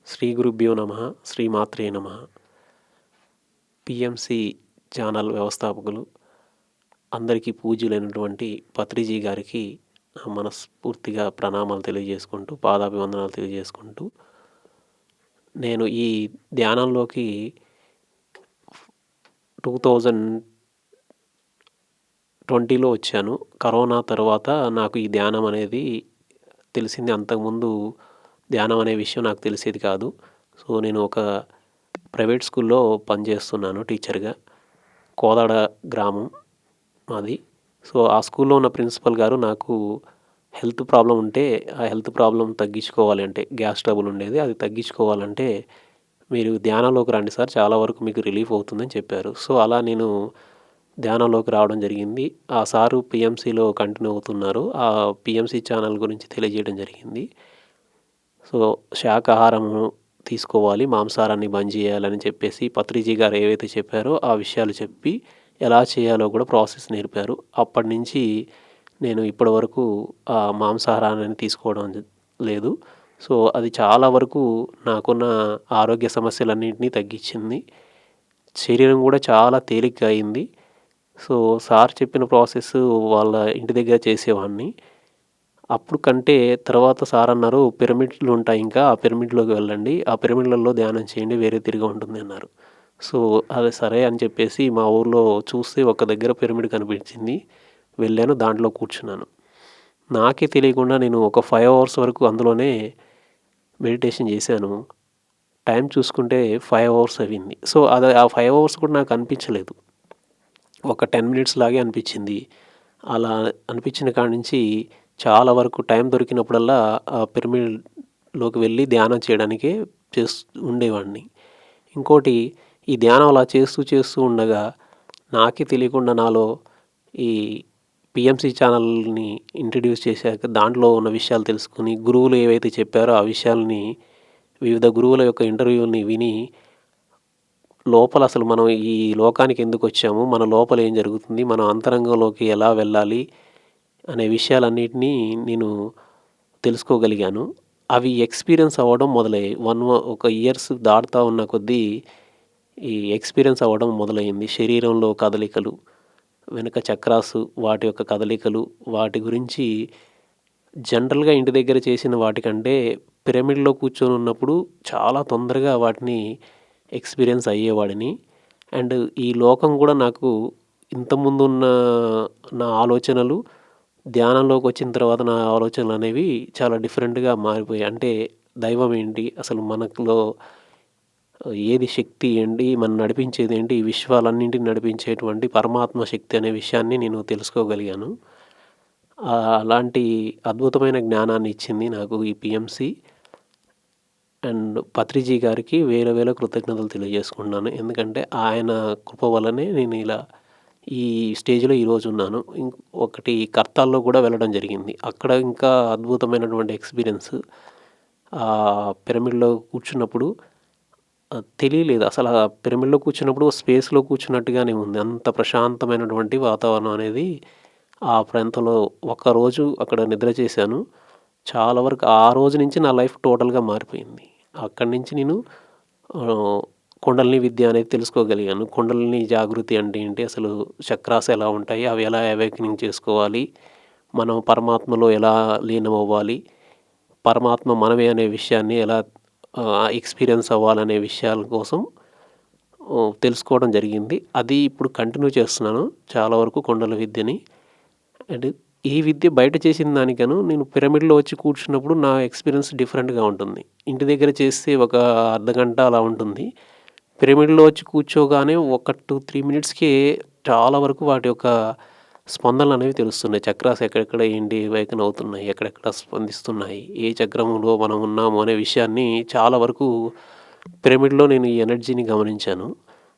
శ్రీ గురుభ్యో నమః. శ్రీమాత్రే నమః. పిఎంసి ఛానల్ వ్యవస్థాపకులు అందరికీ పూజ్యులైనటువంటి పత్రిజీ గారికి మనస్ఫూర్తిగా ప్రణామాలు తెలియజేసుకుంటూ, పాదాభివందనాలు తెలియజేసుకుంటూ, నేను ఈ ధ్యానంలోకి 2020లో వచ్చాను. కరోనా తర్వాత నాకు ఈ ధ్యానం అనేది తెలిసింది. అంతకుముందు ధ్యానం అనే విషయం నాకు తెలిసేది కాదు. సో నేను ఒక ప్రైవేట్ స్కూల్లో పనిచేస్తున్నాను టీచర్గా. కోదాడ గ్రామం మాది. సో ఆ స్కూల్లో ఉన్న ప్రిన్సిపల్ గారు నాకు హెల్త్ ప్రాబ్లం ఉంటే, ఆ హెల్త్ ప్రాబ్లం తగ్గించుకోవాలి అంటే, గ్యాస్ ట్రబుల్ ఉండేది, అది తగ్గించుకోవాలంటే మీరు ధ్యానంలోకి రండి సార్, చాలా వరకు మీకు రిలీఫ్ అవుతుందని చెప్పారు. సో అలా నేను ధ్యానంలోకి రావడం జరిగింది. ఆ సారు పిఎంసిలో కంటిన్యూ అవుతున్నారు. ఆ పిఎంసి ఛానల్ గురించి తెలియజేయడం జరిగింది. సో శాకాహారము తీసుకోవాలి, మాంసాహారాన్ని బంద్ చేయాలని చెప్పేసి పత్రిజీ గారు ఏవైతే చెప్పారో ఆ విషయాలు చెప్పి ఎలా చేయాలో కూడా ప్రాసెస్ నేర్పారు. అప్పటి నుంచి నేను ఇప్పటి వరకు ఆ మాంసాహారాన్ని తీసుకోవడం లేదు. సో అది చాలా వరకు నాకున్న ఆరోగ్య సమస్యలన్నింటినీ తగ్గించింది. శరీరం కూడా చాలా తేలిగ్గా అయింది. సో సార్ చెప్పిన ప్రాసెస్ వాళ్ళ ఇంటి దగ్గర చేసేవాడిని. అప్పుడు కంటే తర్వాత సార్ అన్నారు, పిరమిడ్లు ఉంటాయి, ఇంకా ఆ పిరమిడ్లోకి వెళ్ళండి, ఆ పిరమిడ్లలో ధ్యానం చేయండి, వేరే తిరిగి ఉంటుంది అన్నారు. సో అది సరే అని చెప్పేసి మా ఊర్లో చూస్తే ఒక దగ్గర పిరమిడ్ కనిపించింది. వెళ్ళాను, దాంట్లో కూర్చున్నాను. నాకే తెలియకుండా నేను ఒక 5 అవర్స్ వరకు అందులోనే మెడిటేషన్ చేశాను. టైం చూసుకుంటే 5 అవర్స్ అయింది. సో అది ఆ 5 అవర్స్ కూడా నాకు అనిపించలేదు, ఒక 10 మినిట్స్ లాగే అనిపించింది. అలా అనిపించిన కాడి నుంచి చాలా వరకు టైం దొరికినప్పుడల్లా ఆ పిరమిడ్లోకి వెళ్ళి ధ్యానం చేయడానికే ఉండేవాడిని. ఇంకోటి, ఈ ధ్యానం అలా చేస్తూ ఉండగా నాకే తెలియకుండా నాలో ఈ పిఎంసి ఛానల్ని ఇంట్రడ్యూస్ చేశాక దాంట్లో ఉన్న విషయాలు తెలుసుకుని, గురువులు ఏవైతే చెప్పారో ఆ విషయాల్ని, వివిధ గురువుల యొక్క ఇంటర్వ్యూని విని, లోపల అసలు మనం ఈ లోకానికి ఎందుకు వచ్చాము, మన లోపల ఏం జరుగుతుంది, మనం అంతరంగంలోకి ఎలా వెళ్ళాలి అనే విషయాలన్నిటినీ నేను తెలుసుకోగలిగాను. అవి ఎక్స్పీరియన్స్ అవ్వడం మొదలయ్యాయి. ఒక ఇయర్స్ దాటుతూ ఉన్న కొద్దీ ఈ ఎక్స్పీరియన్స్ అవ్వడం మొదలైంది. శరీరంలో కదలికలు, వెనుక చక్రాసు, వాటి యొక్క కదలికలు, వాటి గురించి జనరల్గా ఇంటి దగ్గర చేసిన వాటికంటే పిరమిడ్లో కూర్చొని ఉన్నప్పుడు చాలా తొందరగా వాటిని ఎక్స్పీరియన్స్ అయ్యేవాడిని. అండ్ ఈ లోకం కూడా నాకు ఇంతకుముందున్న నా ఆలోచనలు, ధ్యానంలోకి వచ్చిన తర్వాత నా ఆలోచనలు అనేవి చాలా డిఫరెంట్గా మారిపోయాయి. అంటే దైవం ఏంటి, అసలు మనలో ఏది శక్తి ఏంటి, మనం నడిపించేది ఏంటి, ఈ విశ్వాలన్నింటిని నడిపించేటువంటి పరమాత్మ శక్తి అనే విషయాన్ని నేను తెలుసుకోగలిగాను. అలాంటి అద్భుతమైన జ్ఞానాన్ని ఇచ్చింది నాకు ఈ పిఎంసి. అండ్ పత్రిజీ గారికి వేల కృతజ్ఞతలు తెలియజేసుకుంటున్నాను. ఎందుకంటే ఆయన కృప వల్లనే నేను ఇలా ఈ స్టేజ్లో ఈరోజు ఉన్నాను. ఒకటి కర్తాల్లో కూడా వెళ్ళడం జరిగింది. అక్కడ ఇంకా అద్భుతమైనటువంటి ఎక్స్పీరియన్స్. పిరమిడ్లో కూర్చున్నప్పుడు తెలియలేదు అసలు. ఆ పిరమిడ్లో కూర్చున్నప్పుడు స్పేస్లో కూర్చున్నట్టుగానే ఉంది. అంత ప్రశాంతమైనటువంటి వాతావరణం అనేది ఆ ప్రాంతంలో. ఒక్కరోజు అక్కడ నిద్ర చేశాను. చాలా వరకు ఆ రోజు నుంచి నా లైఫ్ టోటల్గా మారిపోయింది. అక్కడి నుంచి నేను కుండలిని విద్య అనేది తెలుసుకోగలిగాను. కుండలిని జాగృతి అంటే ఏంటి, అసలు చక్రాస్ ఎలా ఉంటాయి, అవి ఎలా అవేకనింగ్ చేసుకోవాలి, మనం పరమాత్మలో ఎలా లీనం అవ్వాలి, పరమాత్మ మనమే అనే విషయాన్ని ఎలా ఎక్స్పీరియన్స్ అవ్వాలనే విషయాల కోసం తెలుసుకోవడం జరిగింది. అది ఇప్పుడు కంటిన్యూ చేస్తున్నాను చాలా వరకు కుండల విద్యని. అండ్ ఈ విద్య బయట చేసిన దానికను నేను పిరమిడ్లో వచ్చి కూర్చున్నప్పుడు నా ఎక్స్పీరియన్స్ డిఫరెంట్గా ఉంటుంది. ఇంటి దగ్గర చేస్తే ఒక అర్ధగంట అలా ఉంటుంది. పిరమిడ్లో వచ్చి కూర్చోగానే ఒక 2-3 మినిట్స్కే చాలా వరకు వాటి యొక్క స్పందనలు అనేవి తెలుస్తున్నాయి. చక్రాస్ ఎక్కడెక్కడ ఏంటి వేకన్ అవుతున్నాయి, ఎక్కడెక్కడ స్పందిస్తున్నాయి, ఏ చక్రంలో మనం ఉన్నాము అనే విషయాన్ని చాలా వరకు పిరమిడ్లో నేను ఈ ఎనర్జీని గమనించాను.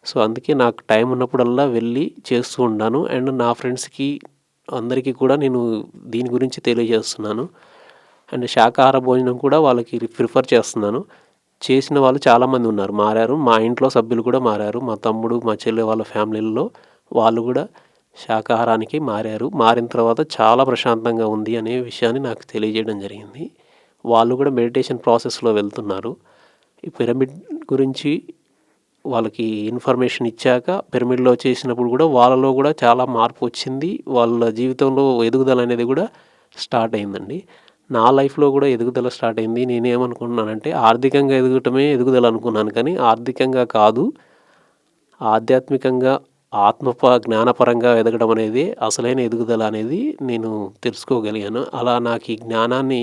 సో అందుకే నాకు టైం ఉన్నప్పుడల్లా వెళ్ళి చేస్తూ ఉన్నాను. అండ్ నా ఫ్రెండ్స్కి అందరికీ కూడా నేను దీని గురించి తెలియజేస్తున్నాను. అండ్ శాకాహార భోజనం కూడా వాళ్ళకి ప్రిఫర్ చేస్తున్నాను. చేసిన వాళ్ళు చాలామంది ఉన్నారు, మారారు. మా ఇంట్లో సభ్యులు కూడా మారారు. మా తమ్ముడు, మా చెల్లె వాళ్ళ ఫ్యామిలీల్లో వాళ్ళు కూడా శాకాహారానికి మారారు. మారిన తర్వాత చాలా ప్రశాంతంగా ఉంది అనే విషయాన్ని నాకు తెలియజేయడం జరిగింది. వాళ్ళు కూడా మెడిటేషన్ ప్రాసెస్లో వెళ్తున్నారు. ఈ పిరమిడ్ గురించి వాళ్ళకి ఇన్ఫర్మేషన్ ఇచ్చాక పిరమిడ్లో చేసినప్పుడు కూడా వాళ్ళలో కూడా చాలా మార్పు వచ్చింది. వాళ్ళ జీవితంలో ఎదుగుదల అనేది కూడా స్టార్ట్ అయిందండి. నా లైఫ్లో కూడా ఎదుగుదల స్టార్ట్ అయింది. నేనేమనుకుంటున్నానంటే ఆర్థికంగా ఎదగటమే ఎదుగుదల అనుకున్నాను, కానీ ఆర్థికంగా కాదు, ఆధ్యాత్మికంగా జ్ఞానపరంగా ఎదగడం అనేది అసలైన ఎదుగుదల అనేది నేను తెలుసుకోగలిగాను. అలా నాకు ఈ జ్ఞానాన్ని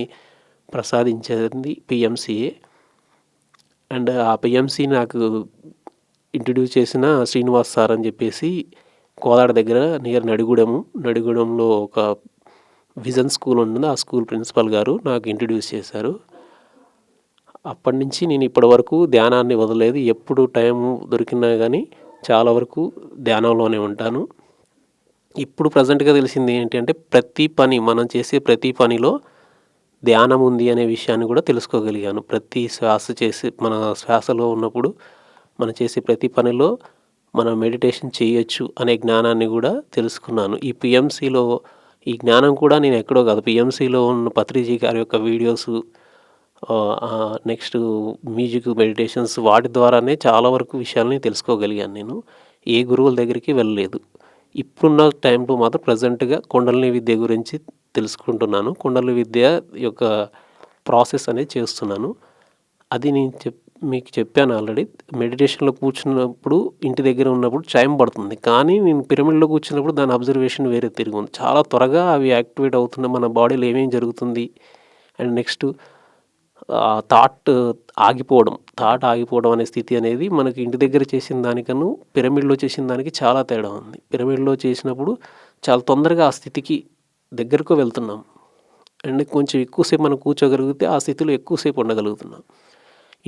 ప్రసాదించింది పిఎంసిఏ. అండ్ ఆ పిఎంసి నాకు ఇంట్రడ్యూస్ చేసిన శ్రీనివాస్ సార్ అని చెప్పేసి కోదాడ దగ్గర నియర్ నడిగూడెంలో ఒక విజన్ స్కూల్ ఉంటుంది. ఆ స్కూల్ ప్రిన్సిపల్ గారు నాకు ఇంట్రడ్యూస్ చేశారు. అప్పటి నుంచి నేను ఇప్పటి వరకు ధ్యానాన్ని వదలలేదు. ఎప్పుడు టైం దొరికినా కానీ చాలా వరకు ధ్యానంలోనే ఉంటాను. ఇప్పుడు ప్రజెంట్గా తెలిసింది ఏంటి అంటే మనం చేసే ప్రతి పనిలో ధ్యానం ఉంది అనే విషయాన్ని కూడా తెలుసుకోగలిగాను. మన శ్వాసలో ఉన్నప్పుడు మనం చేసే ప్రతి పనిలో మనం మెడిటేషన్ చేయొచ్చు అనే జ్ఞానాన్ని కూడా తెలుసుకున్నాను. ఈ పిఎంసిలో ఈ జ్ఞానం కూడా నేను ఎక్కడో కాదు, పిఎంసిలో ఉన్న పత్రిజీ గారి యొక్క వీడియోసు, నెక్స్ట్ మ్యూజిక్ మెడిటేషన్స్, వాటి ద్వారానే చాలా వరకు విషయాల్ని తెలుసుకోగలిగాను. నేను ఏ గురువుల దగ్గరికి వెళ్ళలేదు. ఇప్పుడున్న టైంలో మాత్రం ప్రజెంట్గా కుండలిని విద్య గురించి తెలుసుకుంటున్నాను. కుండలిని విద్య యొక్క ప్రాసెస్ అనేది చేస్తున్నాను. అది నేను మీకు చెప్పాను ఆల్రెడీ. మెడిటేషన్లో కూర్చున్నప్పుడు ఇంటి దగ్గర ఉన్నప్పుడు టైం పడుతుంది, కానీ నేను పిరమిడ్లో కూర్చున్నప్పుడు దాని అబ్జర్వేషన్ వేరే తిరిగి ఉంది. చాలా త్వరగా అవి యాక్టివేట్ అవుతున్నాయి, మన బాడీలో ఏమేమి జరుగుతుంది. అండ్ నెక్స్ట్ థాట్ ఆగిపోవడం అనే స్థితి అనేది మనకి ఇంటి దగ్గర చేసిన దానికన్నా పిరమిడ్లో చేసిన దానికి చాలా తేడా ఉంది. పిరమిడ్లో చేసినప్పుడు చాలా తొందరగా ఆ స్థితికి దగ్గరకు వెళ్తున్నాం. అండ్ కొంచెం ఎక్కువసేపు మనం కూర్చోగలిగితే ఆ స్థితిలో ఎక్కువసేపు ఉండగలుగుతున్నాం.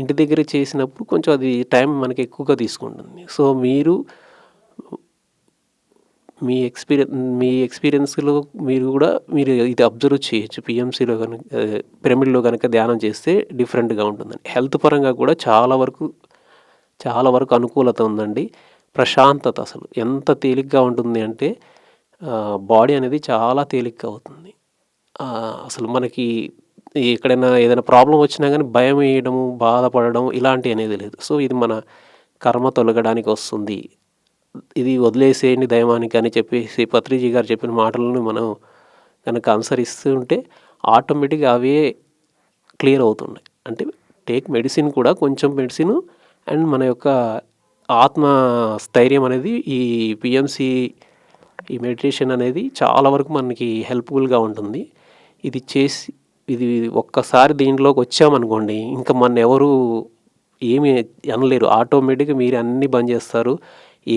ఇంటి దగ్గర చేసినప్పుడు కొంచెం అది టైం మనకి ఎక్కువగా తీసుకుంటుంది. సో మీరు మీ ఎక్స్పీరియన్స్లో మీరు ఇది అబ్జర్వ్ చేయొచ్చు. పిఎంసిలో కనుక పిరమిడ్లో కనుక ధ్యానం చేస్తే డిఫరెంట్గా ఉంటుందండి. హెల్త్ పరంగా కూడా చాలా వరకు అనుకూలత ఉందండి. ప్రశాంతత అసలు ఎంత తేలిగ్గా ఉంటుంది అంటే బాడీ అనేది చాలా తేలిగ్గా అవుతుంది. అసలు మనకి ఎక్కడైనా ఏదైనా ప్రాబ్లం వచ్చినా కానీ భయం వేయడము, బాధపడడం ఇలాంటివి అనేది లేదు. సో ఇది మన కర్మ తొలగడానికి వస్తుంది, ఇది వదిలేసేయండి దైవానికి అని చెప్పేసి పత్రిజీ గారు చెప్పిన మాటలను మనం కనుక అనుసరిస్తూ ఉంటే ఆటోమేటిక్గా అవే క్లియర్ అవుతున్నాయి. అంటే టేక్ మెడిసిన్ కూడా, కొంచెం మెడిసిన్ అండ్ మన యొక్క ఆత్మ స్థైర్యం అనేది ఈ పిఎంసి ఈ మెడిటేషన్ అనేది చాలా వరకు మనకి హెల్ప్ఫుల్గా ఉంటుంది. ఇది ఒక్కసారి దీంట్లోకి వచ్చామనుకోండి, ఇంకా మన ఎవరు ఏమి అనలేరు. ఆటోమేటిక్గా మీరు అన్నీ బంద్ చేస్తారు.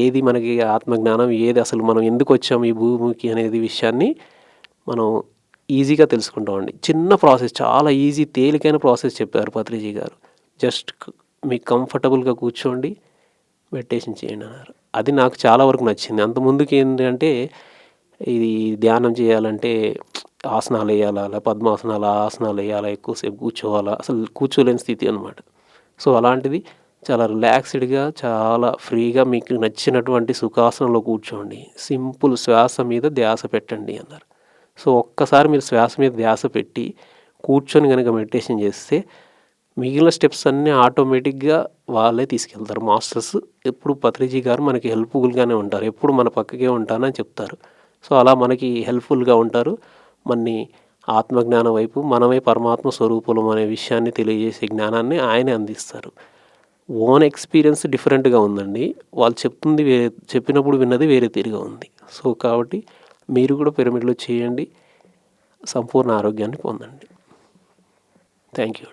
ఏది మనకి ఆత్మజ్ఞానం, ఏది అసలు మనం ఎందుకు వచ్చాము ఈ భూమికి అనేది విషయాన్ని మనం ఈజీగా తెలుసుకుంటామండి. చిన్న ప్రాసెస్, చాలా ఈజీ తేలికైన ప్రాసెస్ చెప్పారు పత్రిజీ గారు. జస్ట్ మీకు కంఫర్టబుల్గా కూర్చోండి, మెడిటేషన్ చేయండి అన్నారు. అది నాకు చాలా వరకు నచ్చింది. అంతకుముందుకి ఏంటంటే ఇది ధ్యానం చేయాలంటే ఆసనాలు వేయాలా, పద్మాసనాలు ఆసనాలు వేయాలా, ఎక్కువసేపు కూర్చోవాలా, అసలు కూర్చోలేని స్థితి అనమాట. సో అలాంటిది చాలా రిలాక్స్డ్గా, చాలా ఫ్రీగా మీకు నచ్చినటువంటి సుఖాసనంలో కూర్చోండి, సింపుల్ శ్వాస మీద ధ్యాస పెట్టండి అన్నారు. సో ఒక్కసారి మీరు శ్వాస మీద ధ్యాస పెట్టి కూర్చొని కనుక మెడిటేషన్ చేస్తే మిగిలిన స్టెప్స్ అన్నీ ఆటోమేటిక్గా వాళ్ళే తీసుకెళ్తారు. మాస్టర్స్ ఎప్పుడు పత్రిజీ గారు మనకి హెల్ప్ఫుల్గానే ఉంటారు, ఎప్పుడు మన పక్కకే ఉంటానని చెప్తారు. సో అలా మనకి హెల్ప్ఫుల్గా ఉంటారు. మనని ఆత్మజ్ఞానం వైపు, మనమే పరమాత్మ స్వరూపులం అనే విషయాన్ని తెలియజేసే జ్ఞానాన్ని ఆయనే అందిస్తారు. ఓన్ ఎక్స్పీరియన్స్ డిఫరెంట్గా ఉందండి. వాళ్ళు చెప్పినప్పుడు విన్నది వేరే తీరుగా ఉంది. సో కాబట్టి మీరు కూడా పిరమిడ్లో చేయండి, సంపూర్ణ ఆరోగ్యాన్ని పొందండి. Thank you.